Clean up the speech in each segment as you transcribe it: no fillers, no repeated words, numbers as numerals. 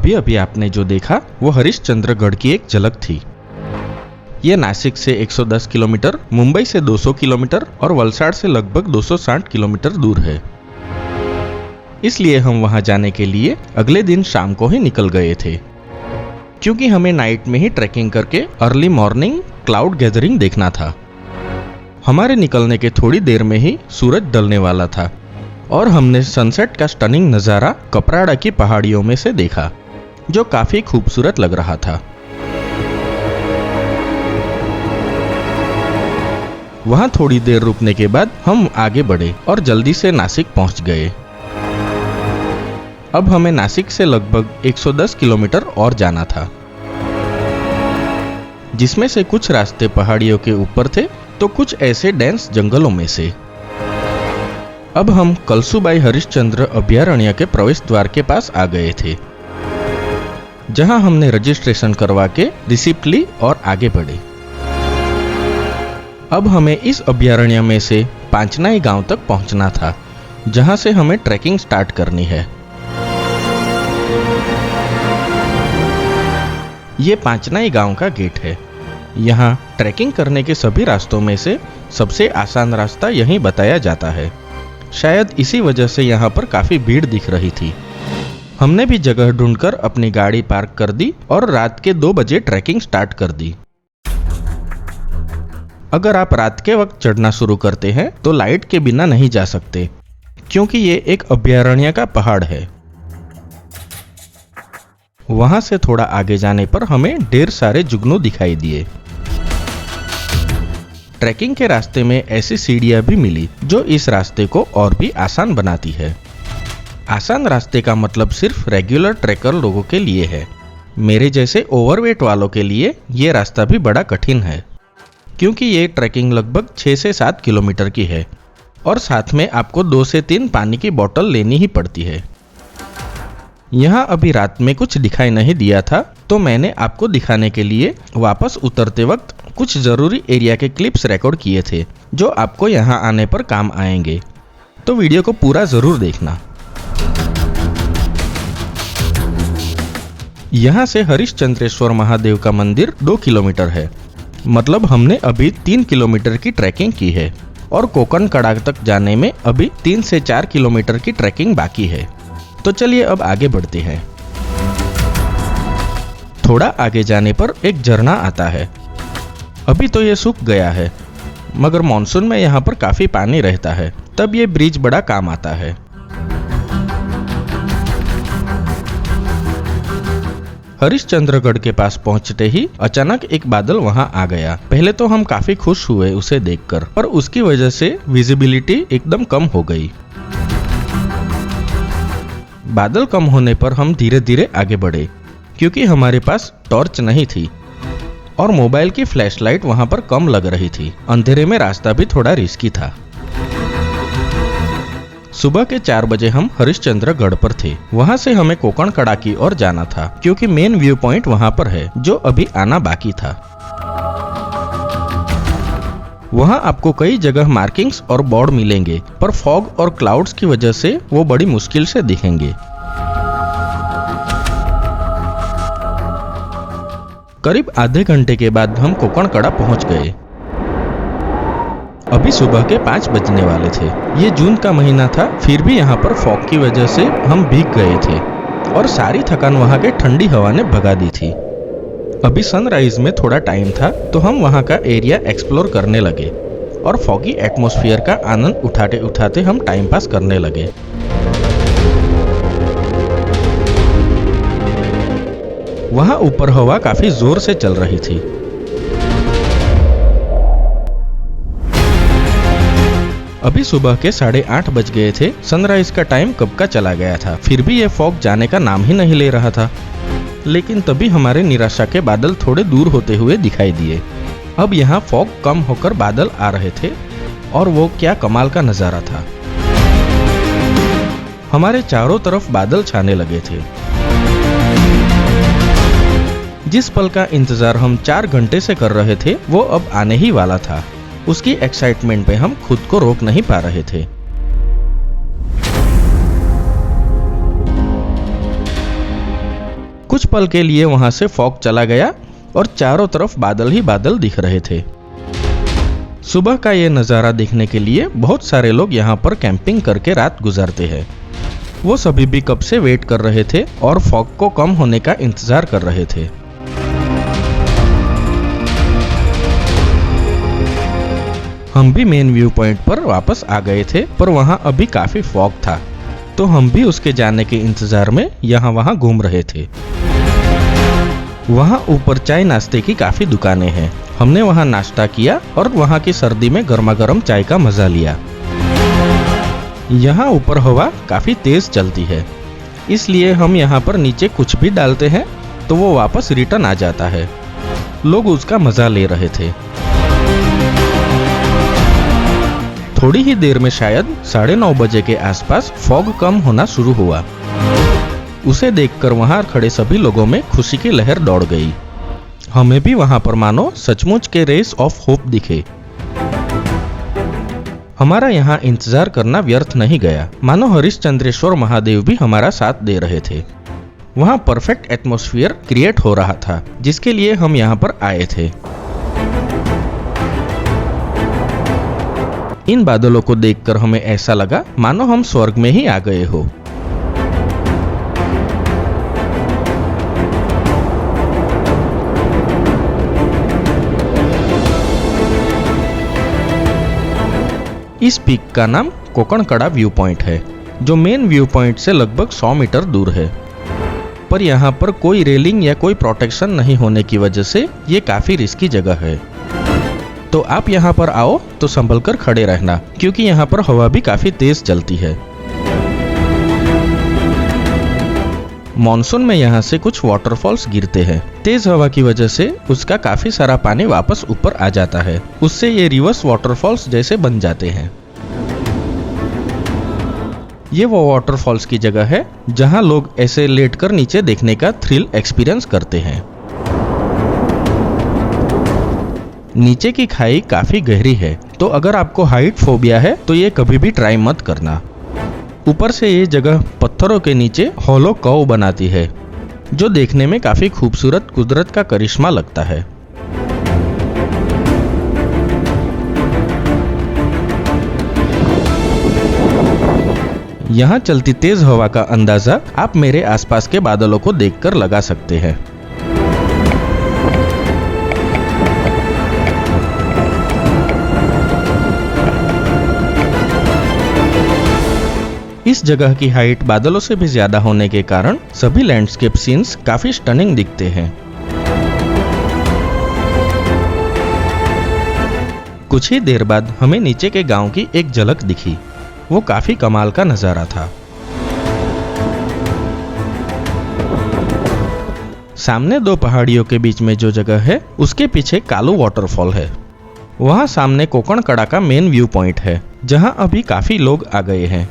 अभी अभी आपने जो देखा वो हरिश्चंद्रगढ़ की एक झलक थी। ये नासिक से 110 किलोमीटर, मुंबई से 200 किलोमीटर और वलसाड़ से लगभग 260 किलोमीटर दूर है। इसलिए हम वहां जाने के लिए अगले दिन शाम को ही निकल गए थे, क्योंकि हमें नाइट में ही ट्रैकिंग करके अर्ली मॉर्निंग क्लाउड गैदरिंग देखना था। हमारे निकलने के थोड़ी देर में ही सूरज ढलने वाला था और हमने सनसेट का स्टनिंग नज़ारा कपराड़ा की पहाड़ियों में से देखा, जो काफी खूबसूरत लग रहा था। वहां थोड़ी देर रुकने के बाद हम आगे बढ़े और जल्दी से नासिक पहुंच गए। अब हमें नासिक से लगभग 110 किलोमीटर और जाना था, जिसमें से कुछ रास्ते पहाड़ियों के ऊपर थे तो कुछ ऐसे डेंस जंगलों में से। अब हम कलसूबाई हरिश्चंद्र अभयारण्य के प्रवेश द्वार के पास आ गए थे, जहां हमने रजिस्ट्रेशन करवा के रिसिप्ट ली और आगे बढ़े। अब हमें इस अभयारण्य में से पांचनाई गांव तक पहुंचना था, जहां से हमें ट्रैकिंग स्टार्ट करनी है। ये पांचनाई गांव का गेट है। यहाँ ट्रैकिंग करने के सभी रास्तों में से सबसे आसान रास्ता यही बताया जाता है। शायद इसी वजह से यहाँ पर काफी भीड़ दिख रही थी। हमने भी जगह ढूंढकर अपनी गाड़ी पार्क कर दी और रात के 2 बजे ट्रैकिंग स्टार्ट कर दी। अगर आप रात के वक्त चढ़ना शुरू करते हैं तो लाइट के बिना नहीं जा सकते, क्योंकि ये एक अभयारण्य का पहाड़ है। वहां से थोड़ा आगे जाने पर हमें ढेर सारे जुगनू दिखाई दिए। ट्रैकिंग के रास्ते में ऐसी सीढ़ियां भी मिली जो इस रास्ते को और भी आसान बनाती है। आसान रास्ते का मतलब सिर्फ रेगुलर ट्रैकर लोगों के लिए है। मेरे जैसे ओवरवेट वालों के लिए ये रास्ता भी बड़ा कठिन है, क्योंकि ये ट्रैकिंग लगभग 6 से 7 किलोमीटर की है और साथ में आपको 2 से 3 पानी की बोतल लेनी ही पड़ती है। यहाँ अभी रात में कुछ दिखाई नहीं दिया था, तो मैंने आपको दिखाने के लिए वापस उतरते वक्त कुछ जरूरी एरिया के क्लिप्स रिकॉर्ड किए थे, जो आपको यहाँ आने पर काम आएंगे। तो वीडियो को पूरा जरूर देखना। यहाँ से हरिश्चंद्रेश्वर महादेव का मंदिर 2 किलोमीटर है, मतलब हमने अभी 3 किलोमीटर की ट्रैकिंग की है और कोकण कड़ा तक जाने में अभी 3 से 4 किलोमीटर की ट्रैकिंग बाकी है। तो चलिए अब आगे बढ़ते हैं। थोड़ा आगे जाने पर एक झरना आता है। अभी तो ये सूख गया है, मगर मॉनसून में यहाँ पर काफी पानी रहता है, तब ये ब्रिज बड़ा काम आता है। हरिश्चंद्रगढ़ के पास पहुंचते ही अचानक एक बादल वहां आ गया। पहले तो हम काफी खुश हुए उसे देखकर, पर उसकी वजह से विजिबिलिटी एकदम कम हो गई। बादल कम होने पर हम धीरे धीरे आगे बढ़े, क्योंकि हमारे पास टॉर्च नहीं थी और मोबाइल की फ्लैशलाइट वहां पर कम लग रही थी। अंधेरे में रास्ता भी थोड़ा रिस्की था। सुबह के 4 बजे हम हरिश्चंद्रगढ़ पर थे। वहां से हमें कोकण कड़ा की ओर जाना था, क्योंकि मेन व्यू पॉइंट वहां पर है, जो अभी आना बाकी था। वहां आपको कई जगह मार्किंग्स और बोर्ड मिलेंगे, पर फॉग और क्लाउड्स की वजह से वो बड़ी मुश्किल से दिखेंगे। करीब आधे घंटे के बाद हम कोकण कड़ा पहुंच गए। अभी सुबह के 5 बजने वाले थे। ये जून का महीना था, फिर भी यहाँ पर फॉग की वजह से हम भीग गए थे और सारी थकान वहाँ के ठंडी हवा ने भगा दी थी। अभी सनराइज में थोड़ा टाइम था, तो हम वहाँ का एरिया एक्सप्लोर करने लगे और फॉगी एटमॉस्फेयर का आनंद उठाते उठाते हम टाइम पास करने लगे। वहाँ ऊपर हवा काफी जोर से चल रही थी। अभी सुबह के 8:30 बज गए थे। सनराइज का टाइम कब का चला गया था, फिर भी ये फॉग जाने का नाम ही नहीं ले रहा था। लेकिन तभी हमारे निराशा के बादल थोड़े दूर होते हुए दिखाई दिए। अब यहाँ फॉग कम होकर बादल आ रहे थे और वो क्या कमाल का नजारा था। हमारे चारों तरफ बादल छाने लगे थे। जिस पल का इंतजार हम 4 घंटे से कर रहे थे, वो अब आने ही वाला था। उसकी एक्साइटमेंट पे हम खुद को रोक नहीं पा रहे थे। कुछ पल के लिए वहां से फॉग चला गया और चारों तरफ बादल ही बादल दिख रहे थे। सुबह का ये नज़ारा देखने के लिए बहुत सारे लोग यहाँ पर कैंपिंग करके रात गुजारते हैं। वो सभी भी कब से वेट कर रहे थे और फॉग को कम होने का इंतजार कर रहे थे। हम भी मेन व्यू पॉइंट पर वापस आ गए थे, पर वहाँ अभी काफी फॉग था, तो हम भी उसके जाने के इंतजार में यहाँ वहाँ घूम रहे थे। वहाँ ऊपर चाय नाश्ते की काफी दुकानें हैं। हमने वहाँ नाश्ता किया और वहाँ की सर्दी में गर्मा गर्म चाय का मजा लिया। यहाँ ऊपर हवा काफी तेज चलती है, इसलिए हम यहाँ पर नीचे कुछ भी डालते हैं तो वो वापस रिटर्न आ जाता है। लोग उसका मजा ले रहे थे। थोड़ी ही देर में शायद 9:30 बजे के आसपास फॉग कम होना शुरू हुआ। उसे देखकर वहां खड़े सभी लोगों में खुशी की लहर दौड़ गई। हमें भी वहां पर मानो सचमुच के रेस ऑफ होप दिखे। हमारा यहाँ इंतजार करना व्यर्थ नहीं गया, मानो हरिश्चंद्रेश्वर महादेव भी हमारा साथ दे रहे थे। वहां परफेक्ट एटमॉस्फेयर क्रिएट हो रहा था, जिसके लिए हम यहाँ पर आए थे। इन बादलों को देखकर हमें ऐसा लगा मानो हम स्वर्ग में ही आ गए हो। इस पीक का नाम कोकण कड़ा व्यू पॉइंट है, जो मेन व्यू पॉइंट से लगभग 100 मीटर दूर है। पर यहाँ पर कोई रेलिंग या कोई प्रोटेक्शन नहीं होने की वजह से ये काफी रिस्की जगह है। तो आप यहाँ पर आओ तो संभल कर खड़े रहना, क्योंकि यहाँ पर हवा भी काफी तेज चलती है। मॉनसून में यहाँ से कुछ वाटरफॉल्स गिरते हैं। तेज हवा की वजह से उसका काफी सारा पानी वापस ऊपर आ जाता है। उससे ये रिवर्स वाटरफॉल्स जैसे बन जाते हैं। ये वो वाटरफॉल्स की जगह है जहाँ लोग ऐसे लेटकर नीचे देखने का थ्रिल एक्सपीरियंस करते हैं। नीचे की खाई काफी गहरी है, तो अगर आपको हाइट फोबिया है तो ये कभी भी ट्राई मत करना। ऊपर से ये जगह पत्थरों के नीचे हॉलो कव बनाती है, जो देखने में काफी खूबसूरत कुदरत का करिश्मा लगता है। यहाँ चलती तेज हवा का अंदाजा आप मेरे आसपास के बादलों को देखकर लगा सकते हैं। इस जगह की हाइट बादलों से भी ज्यादा होने के कारण सभी लैंडस्केप सीन्स काफी स्टनिंग दिखते हैं। कुछ ही देर बाद हमें नीचे के गांव की एक झलक दिखी। वो काफी कमाल का नजारा था। सामने दो पहाड़ियों के बीच में जो जगह है, उसके पीछे कालू वाटरफॉल है। वहां सामने कोकण कड़ा का मेन व्यू पॉइंट है, जहां अभी काफी लोग आ गए हैं।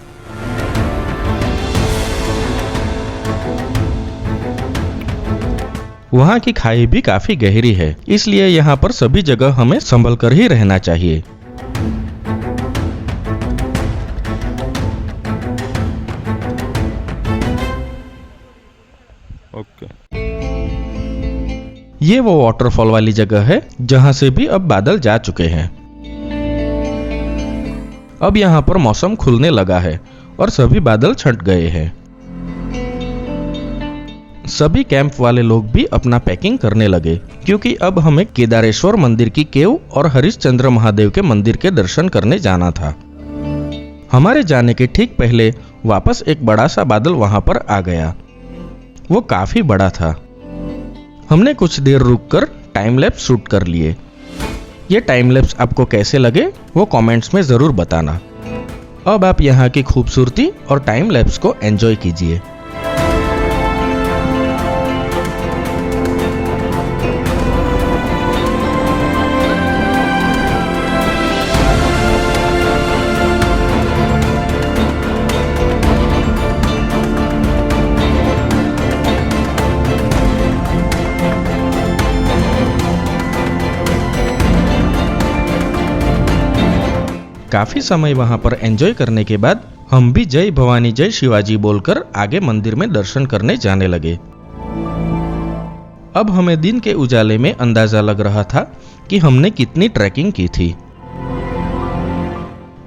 वहाँ की खाई भी काफी गहरी है, इसलिए यहाँ पर सभी जगह हमें संभल कर ही रहना चाहिए। ये वो वाटरफॉल वाली जगह है जहाँ से भी अब बादल जा चुके हैं। अब यहाँ पर मौसम खुलने लगा है और सभी बादल छंट गए हैं। सभी कैंप वाले लोग भी अपना पैकिंग करने लगे, क्योंकि अब हमें केदारेश्वर मंदिर की केव और हरिश्चंद्र महादेव के मंदिर के दर्शन करने जाना था। हमारे जाने के ठीक पहले वापस एक बड़ा सा बादल वहां पर आ गया। वो काफी बड़ा था। हमने कुछ देर रुककर टाइम लैप्स शूट कर लिए। ये टाइम लैप्स आपको कैसे लगे वो कमेंट्स में जरूर बताना। अब आप यहाँ की खूबसूरती और टाइम लैप्स को एंजॉय कीजिए। काफी समय वहां पर एंजॉय करने के बाद हम भी जय भवानी जय शिवाजी बोलकर आगे मंदिर में दर्शन करने जाने लगे। अब हमें दिन के उजाले में अंदाजा लग रहा था कि हमने कितनी ट्रैकिंग की थी।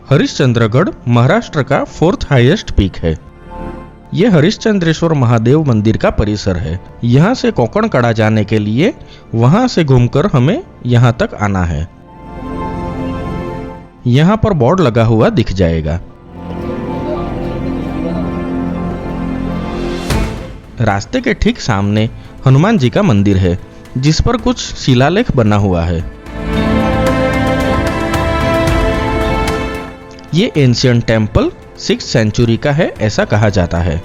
हरिश्चंद्रगढ़ महाराष्ट्र का 4th हाईएस्ट पीक है। यह हरिश्चंद्रेश्वर महादेव मंदिर का परिसर है। यहाँ से कोंकण कड़ा जाने के लिए वहां से घूमकर हमें यहाँ तक आना है। यहाँ पर बोर्ड लगा हुआ दिख जाएगा। रास्ते के ठीक सामने हनुमान जी का मंदिर है, जिस पर कुछ शिलालेख बना हुआ है। ये एंशियंट टेम्पल 6th सेंचुरी का है, ऐसा कहा जाता है।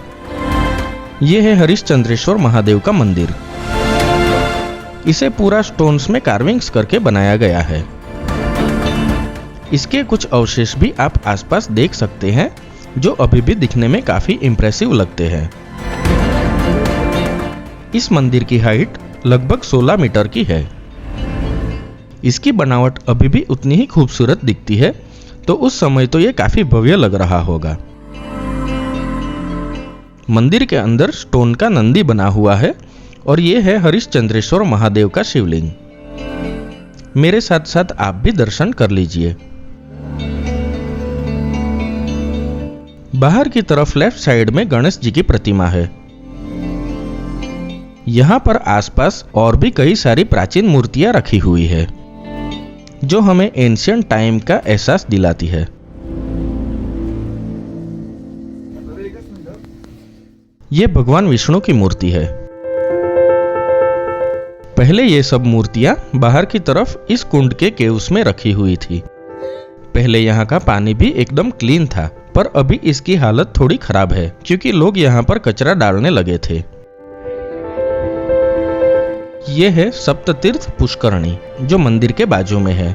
ये है हरिश्चंद्रेश्वर महादेव का मंदिर। इसे पूरा स्टोन्स में कार्विंग्स करके बनाया गया है। इसके कुछ अवशेष भी आप आसपास देख सकते हैं, जो अभी भी दिखने में काफी इंप्रेसिव लगते हैं। इस मंदिर की हाइट लगभग 16 मीटर की है। इसकी बनावट अभी भी उतनी ही खूबसूरत दिखती है, तो उस समय तो ये काफी भव्य लग रहा होगा। मंदिर के अंदर स्टोन का नंदी बना हुआ है और ये है हरिश्चंद्रेश्वर महादेव का शिवलिंग। मेरे साथ साथ आप भी दर्शन कर लीजिए। बाहर की तरफ लेफ्ट साइड में गणेश जी की प्रतिमा है। यहाँ पर आसपास और भी कई सारी प्राचीन मूर्तियां रखी हुई है, जो हमें एंशिएंट टाइम का एहसास दिलाती है। ये भगवान विष्णु की मूर्ति है। पहले ये सब मूर्तियां बाहर की तरफ इस कुंड के केव्स में रखी हुई थी। पहले यहाँ का पानी भी एकदम क्लीन था, पर अभी इसकी हालत थोड़ी खराब है, क्योंकि लोग यहाँ पर कचरा डालने लगे थे। ये है सप्ततीर्थ पुष्करणी, जो मंदिर के बाजू में है।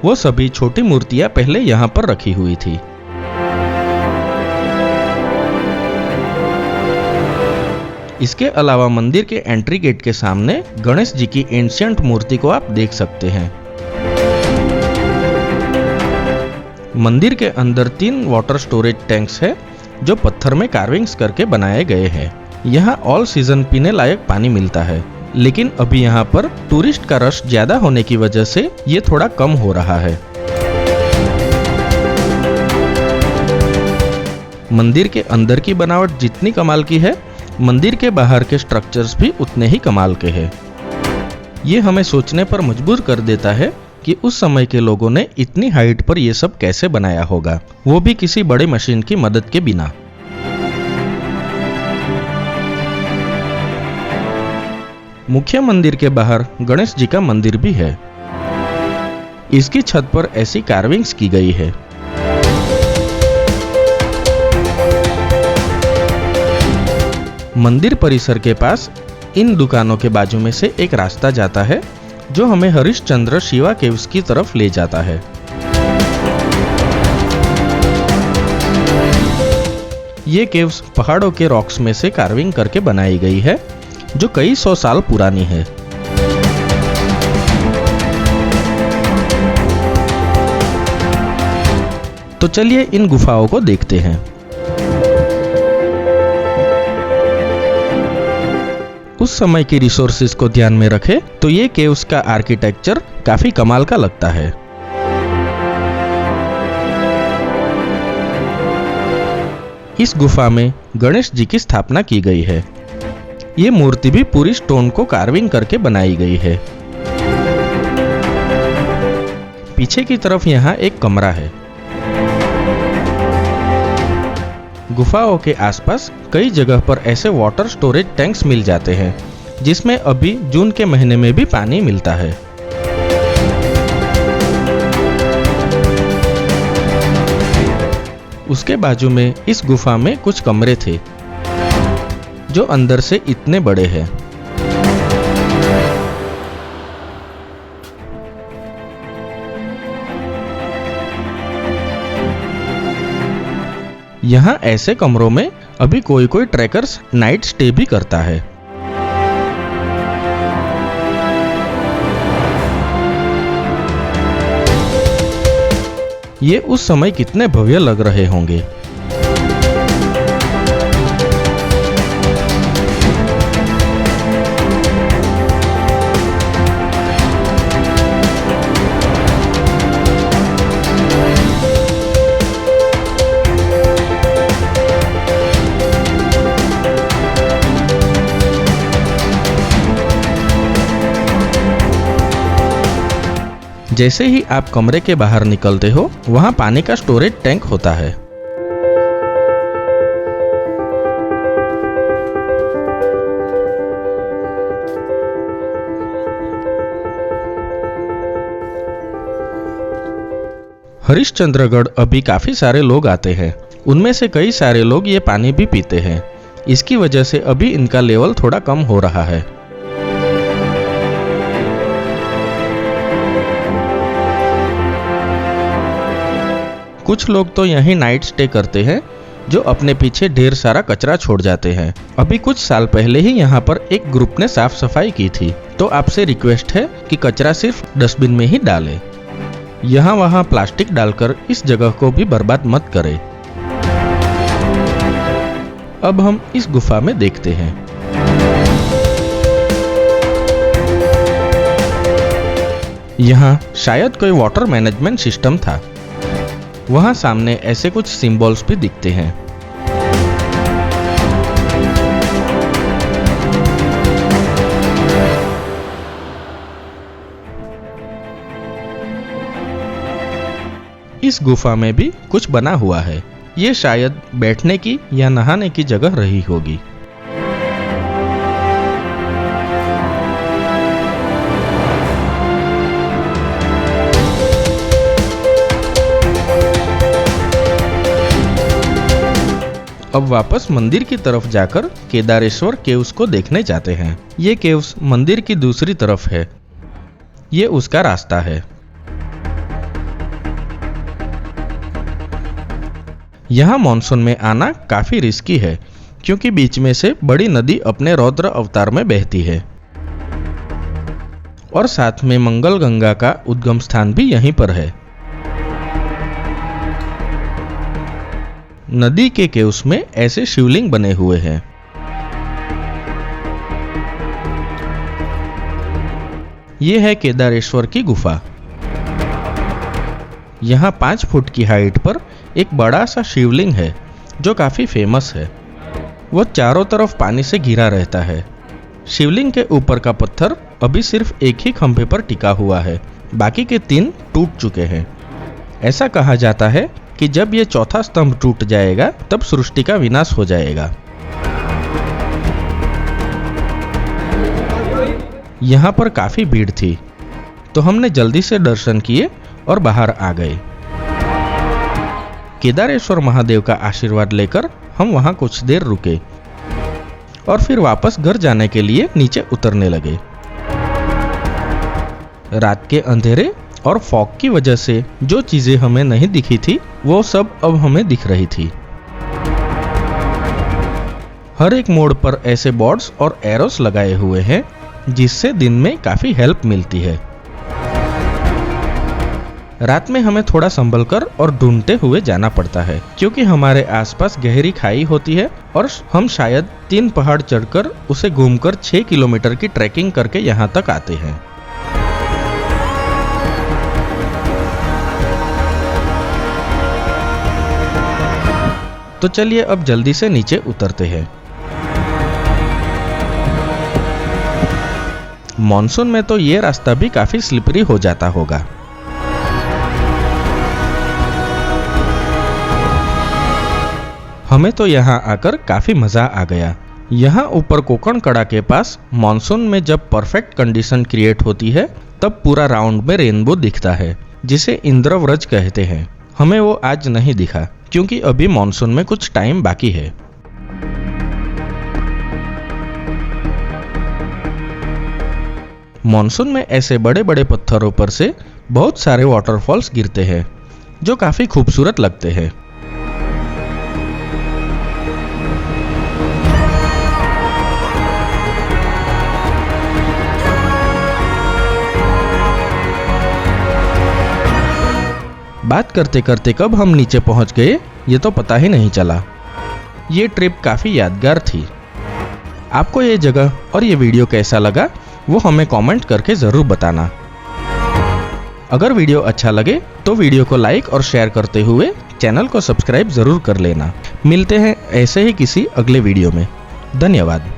वो सभी छोटी मूर्तियां पहले यहाँ पर रखी हुई थी। इसके अलावा मंदिर के एंट्री गेट के सामने गणेश जी की एंशिएंट मूर्ति को आप देख सकते हैं। मंदिर के अंदर 3 वाटर स्टोरेज टैंक्स है, जो पत्थर में कार्विंग्स करके बनाए गए हैं। यहाँ ऑल सीजन पीने लायक पानी मिलता है, लेकिन अभी यहाँ पर टूरिस्ट का रश ज्यादा होने की वजह से ये थोड़ा कम हो रहा है। मंदिर के अंदर की बनावट जितनी कमाल की है, मंदिर के बाहर के स्ट्रक्चर्स भी उतने ही कमाल के हैं। ये हमें सोचने पर मजबूर कर देता है कि उस समय के लोगों ने इतनी हाइट पर यह सब कैसे बनाया होगा, वो भी किसी बड़े मशीन की मदद के बिना। मुख्य मंदिर के बाहर गणेश जी का मंदिर भी है। इसकी छत पर ऐसी कार्विंग्स की गई है। मंदिर परिसर के पास इन दुकानों के बाजू में से एक रास्ता जाता है, जो हमें हरिश्चंद्र शिवा केव्स की तरफ ले जाता है। ये केव्स पहाड़ों के रॉक्स में से कार्विंग करके बनाई गई है, जो कई 100 साल पुरानी है। तो चलिए इन गुफाओं को देखते हैं। उस समय की रिसोर्सेज को ध्यान में रखें तो ये केव्स का आर्किटेक्चर काफी कमाल का लगता है। इस गुफा में गणेश जी की स्थापना की गई है। ये मूर्ति भी पूरी स्टोन को कार्विंग करके बनाई गई है। पीछे की तरफ यहाँ एक कमरा है। गुफाओं के आसपास कई जगह पर ऐसे वाटर स्टोरेज टैंक्स मिल जाते हैं, जिसमें अभी जून के महीने में भी पानी मिलता है। उसके बाजू में इस गुफा में कुछ कमरे थे, जो अंदर से इतने बड़े हैं। यहाँ ऐसे कमरों में अभी कोई कोई ट्रैकर्स नाइट स्टे भी करता है। ये उस समय कितने भव्य लग रहे होंगे। जैसे ही आप कमरे के बाहर निकलते हो, वहाँ पानी का स्टोरेज टैंक होता है। हरिश्चंद्रगढ़ अभी काफी सारे लोग आते हैं। उनमें से कई सारे लोग ये पानी भी पीते हैं। इसकी वजह से अभी इनका लेवल थोड़ा कम हो रहा है। कुछ लोग तो यहीं नाइट स्टे करते हैं, जो अपने पीछे ढेर सारा कचरा छोड़ जाते हैं। अभी कुछ साल पहले ही यहाँ पर एक ग्रुप ने साफ सफाई की थी, तो आपसे रिक्वेस्ट है कि कचरा सिर्फ डस्टबिन में ही डालें। यहाँ वहाँ प्लास्टिक डालकर इस जगह को भी बर्बाद मत करें। अब हम इस गुफा में देखते हैं। यहाँ शायद कोई वाटर मैनेजमेंट सिस्टम था। वहाँ सामने ऐसे कुछ सिंबल्स भी दिखते हैं। इस गुफा में भी कुछ बना हुआ है। ये शायद बैठने की या नहाने की जगह रही होगी। अब वापस मंदिर की तरफ जाकर केदारेश्वर केव्स को देखने जाते हैं। ये केव्स मंदिर की दूसरी तरफ है। ये उसका रास्ता है। यहाँ मॉनसून में आना काफी रिस्की है, क्योंकि बीच में से बड़ी नदी अपने रौद्र अवतार में बहती है और साथ में मंगल गंगा का उद्गम स्थान भी यहीं पर है। नदी के केव्स में ऐसे शिवलिंग बने हुए हैं। ये है केदारेश्वर की गुफा। यहाँ 5 फुट की हाइट पर एक बड़ा सा शिवलिंग है, जो काफी फेमस है। वो चारों तरफ पानी से घिरा रहता है। शिवलिंग के ऊपर का पत्थर अभी सिर्फ एक ही खंभे पर टिका हुआ है, बाकी के 3 टूट चुके हैं। ऐसा कहा जाता है कि जब ये चौथा स्तंभ टूट जाएगा, तब सृष्टि का विनाश हो जाएगा। यहाँ पर काफी भीड़ थी, तो हमने जल्दी से दर्शन किए और बाहर आ गए। केदारेश्वर महादेव का आशीर्वाद लेकर हम वहाँ कुछ देर रुके और फिर वापस घर जाने के लिए नीचे उतरने लगे। रात के अंधेरे और फॉग की वजह से जो चीजें हमें नहीं दिखी थी, वो सब अब हमें दिख रही थी। हर एक मोड़ पर ऐसे बोर्ड्स और एरोस लगाए हुए हैं, जिससे दिन में काफी हेल्प मिलती है। रात में हमें थोड़ा संभल कर और ढूंढते हुए जाना पड़ता है, क्योंकि हमारे आसपास गहरी खाई होती है और हम शायद 3 पहाड़ चढ़कर उसे घूमकर 6 किलोमीटर की ट्रैकिंग करके यहाँ तक आते हैं। तो चलिए अब जल्दी से नीचे उतरते हैं। मॉनसून में तो ये रास्ता भी काफी स्लिपरी हो जाता होगा। हमें तो यहाँ आकर काफी मजा आ गया। यहाँ ऊपर कोकण कड़ा के पास मॉनसून में जब परफेक्ट कंडीशन क्रिएट होती है, तब पूरा राउंड में रेनबो दिखता है, जिसे इंद्रव्रज कहते हैं। हमें वो आज नहीं दिखा, क्योंकि अभी मॉनसून में कुछ टाइम बाकी है। मॉनसून में ऐसे बड़े बड़े पत्थरों पर से बहुत सारे वाटरफॉल्स गिरते हैं, जो काफी खूबसूरत लगते हैं। बात करते करते कब हम नीचे पहुंच गए, ये तो पता ही नहीं चला। ये ट्रिप काफी यादगार थी। आपको ये जगह और ये वीडियो कैसा लगा, वो हमें कमेंट करके जरूर बताना। अगर वीडियो अच्छा लगे तो वीडियो को लाइक और शेयर करते हुए चैनल को सब्सक्राइब जरूर कर लेना। मिलते हैं ऐसे ही किसी अगले वीडियो में। धन्यवाद।